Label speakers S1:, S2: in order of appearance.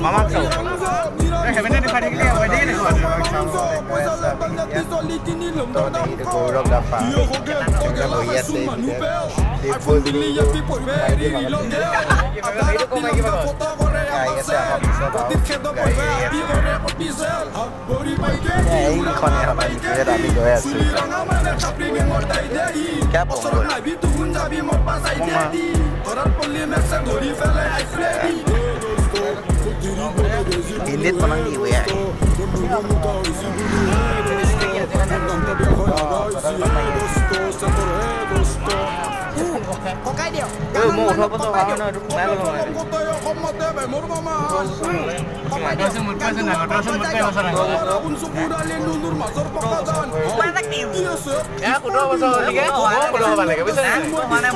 S1: Mama tahu. Sebenarnya di pada kita apa dia ni?
S2: গৌৰৱ দাফা বহি আছে এইখনে আমাৰ ভিতৰত আমি গৈ আছো হিন্দীত বনাং কি হৈ আহে
S3: Kokai dia.
S1: Mau udah apa tuh? Mana dulu mana lu? Terus murka sana, terus murka sana.
S3: Mana nih?
S1: Ya, aku udah masuk lagi. Aku udah balik. Bisa?
S3: Mana